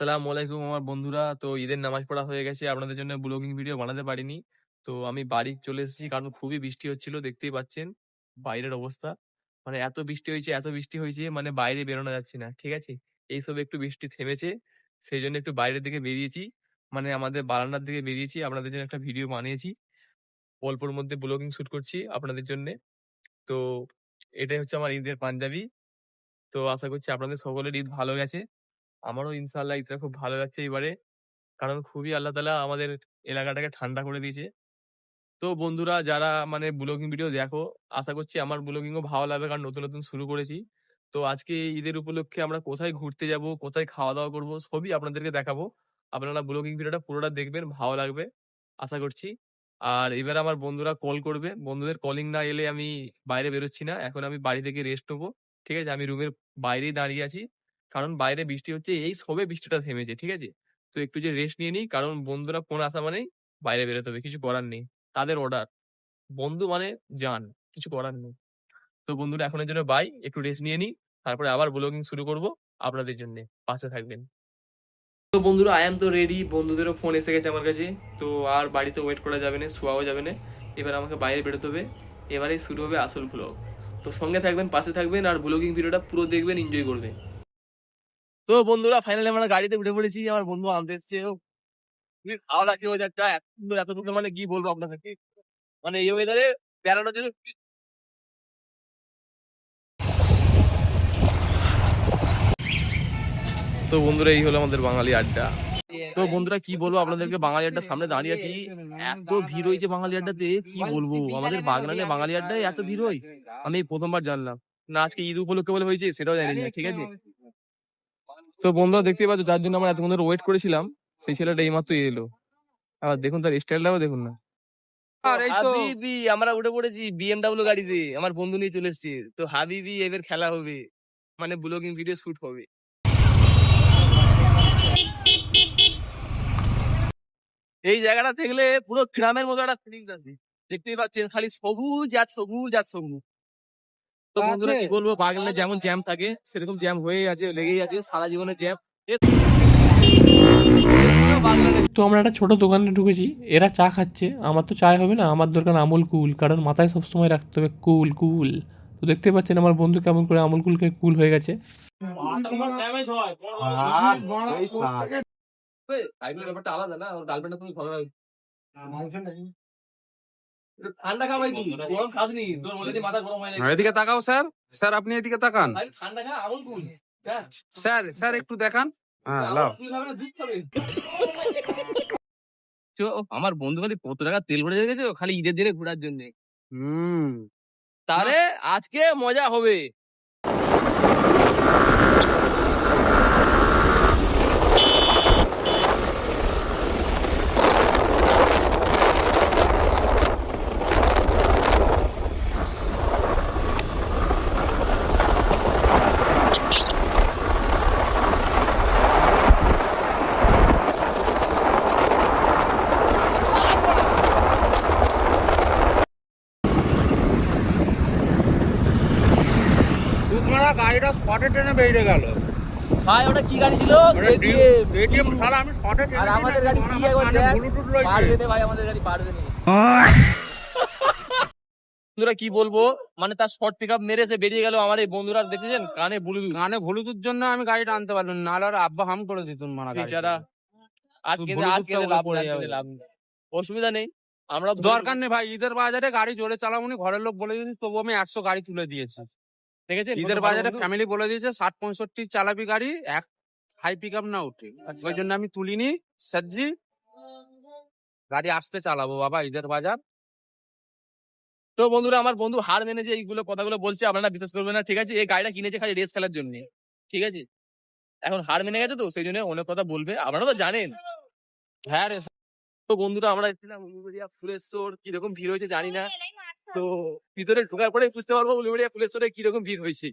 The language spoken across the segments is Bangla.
আসসালামু আলাইকুম আমার বন্ধুরা। তো ঈদের নামাজ পড়া হয়ে গেছে। আপনাদের জন্য ব্লগিং ভিডিও বানাতে পারিনি। তো আমি বাড়ি চলে এসেছি কারণ খুবই বৃষ্টি হচ্ছিল। দেখতেই পাচ্ছেন বাইরের অবস্থা। মানে এত বৃষ্টি হয়েছে মানে বাইরে বেরোনো যাচ্ছে না। ঠিক আছে? এইসবে একটু বৃষ্টি থেমেছে। সেইজন্য একটু বাইরের দিকে বেরিয়েছি। মানে আমাদের বারান্দার দিকে বেরিয়েছি। আপনাদের জন্য একটা ভিডিও বানিয়েছি। অল্পর মধ্যে ব্লগিং শুট করছি আপনাদের জন্যে। তো এটাই হচ্ছে আমার ঈদের পাঞ্জাবি। তো আশা করছি আপনাদের সকলের ঈদ ভালো গেছে। আমারও ইনশাআল্লাহ ঈদটা খুব ভালো যাচ্ছে এবারে। কারণ খুবই আল্লাহ তাআলা আমাদের এলাকাটাকে ঠান্ডা করে দিয়েছে। তো বন্ধুরা যারা মানে ব্লগিং ভিডিও দেখো, আশা করছি আমার ব্লগিং ও ভালো লাগবে কারণ নতুন শুরু করেছি। তো আজকে ঈদের উপলক্ষে আমরা কোথায় ঘুরতে যাবো, কোথায় খাওয়া-দাওয়া করবো সবই আপনাদেরকে দেখাবো। আপনারা ব্লগিং ভিডিওটা পুরোটা দেখবেন, ভালো লাগবে আশা করছি। আর এবার আমার বন্ধুরা কল করবে। বন্ধুদের কলিং না এলে আমি বাইরে বেরোচ্ছি না। এখন আমি বাড়ি থেকে রেস্ট নেবো। ঠিক আছে? আমি রুমের বাইরেই দাঁড়িয়ে আছি। কারণ বাইরে বৃষ্টি হচ্ছে, এই সবে বৃষ্টিটা থেমেছে। ঠিক আছে? তো একটু যে রেস্ট নিয়ে নিই কারণ বন্ধুরা ফোন আসা মানেই বাইরে বেরোতে হবে। কিছু করার নেই। তাদের অর্ডার। বন্ধু মানে জান। কিছু করার নেই। তো বন্ধুরা এখনের জন্য বাই। একটু রেস্ট নিয়ে নিই। তারপরে আবার ব্লগিং শুরু করব আপনাদের জন্যে। পাশে থাকবেন। তো বন্ধুরা I am তো রেডি। বন্ধুদেরও ফোন এসে গেছে আমার কাছে। তো আর বাড়িতে ওয়েট করা যাবে না, শোয়াও যাবে না। এবার আমাকে বাইরে বেরোতে হবে। এবারেই শুরু হবে আসল ব্লগ। তো সঙ্গে থাকবেন, পাশে থাকবেন আর ব্লগিং ভিডিওটা পুরো দেখবেন, এনজয় করবেন। তো বন্ধুরা ফাইনালি আমরা গাড়িতে উঠে পড়েছি। আমার বন্ধু আনতে এসছে। খুবই ভালো লাগছে ওয়েদারটা। এত সুন্দর এত সুন্দর মানে কি বলবো আপনাদেরকে। মানে এই ওয়েদারে বেড়ানোর জন্য। তো বন্ধুরা এই হলো আমাদের বাঙালি আড্ডা। তো বন্ধুরা কি বলবো আপনাদেরকে, বাঙালি আড্ডার সামনে দাঁড়িয়ে আছি। এত ভিড় হয়েছে বাঙালি আড্ডাতে কি বলবো। আমাদের বাগনানে বাঙালি আড্ডায় এত ভিড় হয় আমি এই প্রথমবার জানলাম। না আজকে ঈদ উপলক্ষে বলে হয়েছে সেটাও জানি না। ঠিক আছে? তো বন্ধুরা দেখতেই পাচ্ছ যার জন্য আমরা এতক্ষণ ধরে ওয়েট করেছিলাম সেই ছেলেটা এইমাত্র এলো। আবার দেখুন তার স্টাইলটাও দেখুন না। আর এই তো হাবিবি আমরা উঠে পড়েছি বিএমডব্লিউ গাড়িতে। আমার বন্ধু নিয়ে চলে এসেছে। তো হাবিবি এবার খেলা হবে। মানে ব্লগিং ভিডিও শুট হবে। এই জায়গাটা দেখলে পুরো গ্রামের মতো একটা ফিলিংস আসবে। দেখতেই পাচ্ছেন খালি সবুজ আর সবুজ আর সবুজ। তো বন্ধুরা আছে কি বলবো, বাগনানে যেমন জ্যাম থাকে সেরকম জ্যাম হয়েই আছে, লেগেই আছে সারা জীবনের জ্যাম। তো আমরা একটা ছোট দোকানে ঢুকেছি। এরা চা খাচ্ছে, আমার তো চায় হবে না, আমার দরকার আমুল কুল, কারণ মাথায় সবসময় রাখতে হবে কুল কুল। তো দেখতে পাচ্ছেন আমার বন্ধু কেমন করে আমুল কুলকে কুল হয়ে গেছে। ব্যাপারটা আলাদা না, ওর গার্লফ্রেন্ড তুমি ভালো লাগে। ঠান্ডা খা ভাই, তুই গরম খাসনি, তোর অলরেডি মাথা গরম হয়ে যায়। এদিকে তাকাও স্যার, স্যার আপনি এদিকে তাকান। ভাই ঠান্ডা খা, আমুল কুল। হ্যাঁ স্যার স্যার একটু দেখান। হ্যাঁ লাও। আমুল কুল খাবে না দুধ খাবে? চো, আমার বন্ধু খালি কত টাকা তেল ভরে গেছে খালি ঈদের দিনে ঘোরার জন্য। হুম। তাহলে আজকে মজা হবে। তোমারা গাড়িটা শর্টে টেনে বেরিয়ে গেল। ভাই ওটা কি গাড়ি ছিল? এটিএম শালা আমি শর্টে টেনে আর আমাদের গাড়ি কি একবার দেখ। ব্লুটুথ পারবে রয়েছে। না ভাই, আমাদের গাড়ি পারবে না। বন্ধুরা কি বলবো, মানে তার শর্ট পিকআপ মেরে সে বেরিয়ে গেল। আমার এই বন্ধুরা দেখেছেন কানে ব্লুটুথ। কানে ব্লুটুথ জন্য আমি গাড়িটা আনতে পারলাম না, নাহলে আর আব্বা হাম করে দিত মারা গাড়ি। বেচারা আজকে ব্লুটুথটা ওগুলো লাভ পড়ে নেই, যাবে। আজকে লাভ নেই। অসুবিধা নেই, আমরা দরকার নেই ভাই, ঈদের বাজারে গাড়ি জোরে চালাবনি, ঘরের লোক বলে দিয়েছি, তবু আমি 100 গাড়ি তুলে দিয়েছি। দেখেছেন ঈদের বাজারে ফ্যামিলি বলে দিয়েছে 60-65 চালাবি গাড়ি, এক হাই পিক আপ না উঠে। ওই জন্য আমি তুলিনি সাজি, গাড়ি আসতে চালাবো বাবা ঈদের বাজার। তো বন্ধুরা আমার বন্ধু হার মেনে যে এইগুলো কথাগুলো বলছে আপনারা বিশ্বাস করবেন না। ঠিক আছে? এই গাড়িটা কিনেছে খালি রেস খেলার জন্য। ঠিক আছে? এখন হার মেনে গেছে তো সেই জন্য অনেক কথা বলবে, আপনারা তো জানেন। হ্যাঁ রে। তো বন্ধুরা আমরা এসেছিলাম উলুবেড়িয়া ফুলের স্টোর, কিরকম ভিড় হয়েছে জানি না। তো ভিতরে ঢোকার পরে বুঝতে পারবো উলুবেড়িয়া ফুলের স্টোরে কিরকম ভিড় হয়েছে।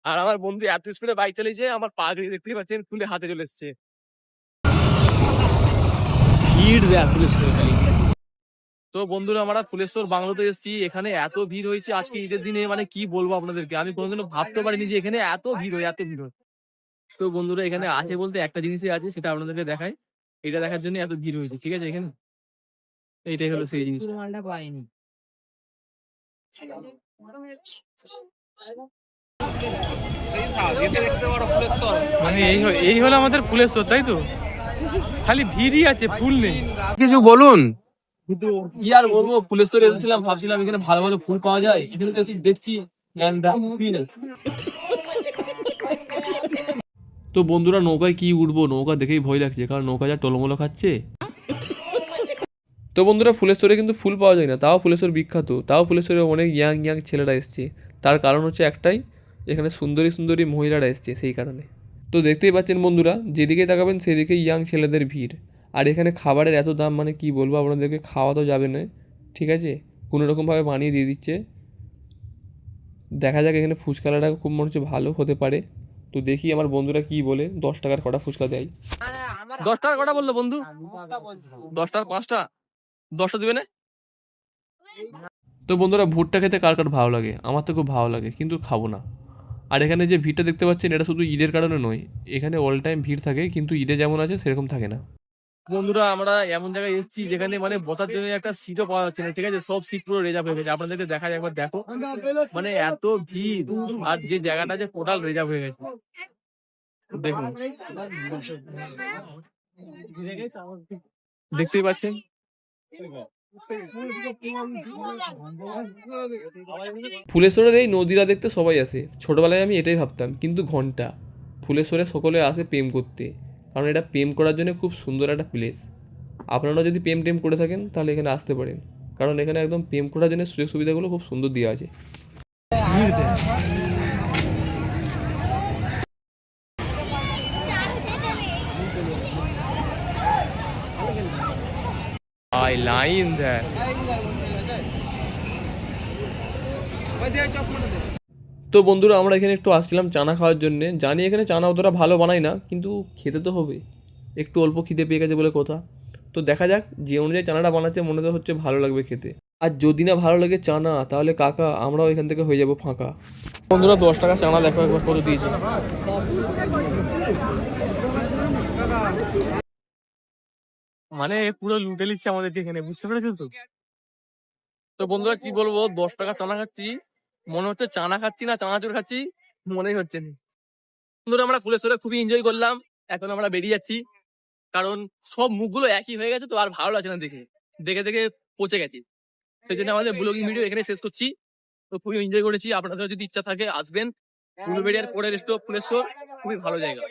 আর আমার বন্ধু এত স্পিডে বাইক চালিয়েছে, আমার পাগড়ি দেখতেই পাচ্ছেন খুলে হাতে চলে এসছে। ভিড় দেখ ফুলের স্টোরে খালি। তো বন্ধুরা আমরা ফুলেশ্বর বাংলোতে এসেছি। এখানে এত ভিড় হয়েছে আজকে ঈদের দিনে, মানে কি বলবো আপনাদেরকে, আমি কোনোদিনও ভাবতে পারিনি যে এখানে এত ভিড় হয়, এত ভিড় হয়। তো বন্ধুরা এখানে আছে বলতে একটা জিনিসই আছে, সেটা আপনাদেরকে দেখাই। এটা দেখার জন্য এত ভিড় হয়েছে, ঠিক আছে? এখানে এইটাই হলো সেই জিনিস। মানে এই হলো আমাদের ফুলেশ্বর, তাই তো? খালি ভিড়ই আছে, ফুল নেই। কিছু বলুন। কিন্তু কি আর বলবো, ফুলেশ্বরে এসেছিলাম, ভাবছিলাম এখানে ভালো ভালো ফুল পাওয়া যায়, এখানে তো এসে দেখছি ল্যাংড়া, কিছুই নেই। তো বন্ধুরা নৌকায় কি উঠবো, নৌকা দেখেই ভয় লাগছে, কারণ নৌকা যা টলমলো খাচ্ছে। তো বন্ধুরা ফুলেশ্বরে কিন্তু ফুল পাওয়া যায় না, তাও ফুলেশ্বর বিখ্যাত, তাও ফুলেশ্বরে অনেক ইয়াং ইয়াং ছেলেরা এসছে। তার কারণ হচ্ছে একটাই, এখানে সুন্দরী সুন্দরী মহিলারা এসছে সেই কারণে। তো দেখতেই পাচ্ছেন বন্ধুরা, যেদিকে তাকাবেন সেদিকে ইয়াং ছেলেদের ভিড়। আর এখানে খাবারের এত দাম, মানে কি বলবো আপনাদেরকে, খাওয়া তো যাবে না, ঠিক আছে, কোনো রকমভাবে বানিয়ে দিয়ে দিচ্ছে। দেখা যাক, এখানে ফুচকালাটা খুব মনে হচ্ছে ভালো হতে পারে। তো দেখি আমার বন্ধুরা কি বলে, 10 টাকার কটা ফুচকা দেয়। 10 টাকার কটা বললো বন্ধু? 10 টাকার 5টা, 10টা দিবে না? তো বন্ধুরা ভুট্টা খেতে কার কার ভালো লাগে, আমার তো খুব ভালো লাগে, কিন্তু খাবো না। আর এখানে যে ভিড়টা দেখতে পাচ্ছেন, এটা শুধু ঈদের কারণে নয়, এখানে অল টাইম ভিড় থাকে, কিন্তু ঈদে যেমন আছে সেরকম থাকে না। বন্ধুরা আমরা এমন জায়গায় এসেছি যেখানে মানে বসার জন্য একটা সিটও পাওয়া যাচ্ছে না, ঠিক আছে? সব সিট পুরো রিজার্ভ হয়ে গেছে। আপনাদেরকে দেখায়, একবার দেখো, মানে এত ভিড়, আর যে জায়গাটা যে টোটাল রিজার্ভ হয়ে গেছে দেখুন, দেখতেই পাচ্ছেন। ফুলেশ্বরের এই নদীরা দেখতে সবাই আসে, ছোটবেলায় আমি এটাই ভাবতাম, কিন্তু ঘন্টা, ফুলেশ্বরে সকলে আসে প্রেম করতে, কারণ এটা প্রেম করার জন্য খুব সুন্দর একটা প্লেস। আপনারা যদি প্রেম টেম করে থাকেন তাহলে এখানে আসতে পারেন, কারণ এখানে একদম প্রেম করার জন্য সুযোগ সুবিধাগুলো খুব সুন্দর দেওয়া আছে। আই লাইন দেয়। তো বন্ধুরা আমরা এখানে একটু আসছিলাম চানা খাওয়ার জন্যে, জানি এখানে চানা অতটা ভালো বানায় না, কিন্তু খেতে তো হবে, একটু অল্প খিদে পেয়ে গেছে বলে কথা। তো দেখা যাক, যে অনুযায়ী চানাটা বানাচ্ছে মনে তো হচ্ছে ভালো লাগবে খেতে। আর যদি না ভালো লাগে চানা, তাহলে কাকা আমরাও এখান থেকে হয়ে যাব ফাঁকা। বন্ধুরা 10 টাকা চানা দেখো একবার কত দিয়েছে। মানে পুরো লুটে নিচ্ছে আমাদেরকে এখানে, বুঝতে পেরেছো তো? তো বন্ধুরা কি বলবো, 10 টাকা চানা খাচ্ছি, মনে হচ্ছে চানা খাচ্ছি না চানাচুর খাচ্ছি, মনেই হচ্ছে না। বন্ধুরা আমরা ফুলেশ্বরে খুবই এনজয় করলাম, এখন আমরা বেরিয়ে যাচ্ছি, কারণ সব মুখগুলো একই হয়ে গেছে, তো আর ভালো লাগছে না দেখে দেখে দেখে পচে গেছি। সেই জন্য আমাদের ব্লগিং ভিডিও এখানে শেষ করছি। তো খুবই এনজয় করেছি, আপনাদের যদি ইচ্ছা থাকে আসবেন, উলুবেড়িয়ার পরের স্টপ ফুলেশ্বর, খুবই ভালো জায়গা।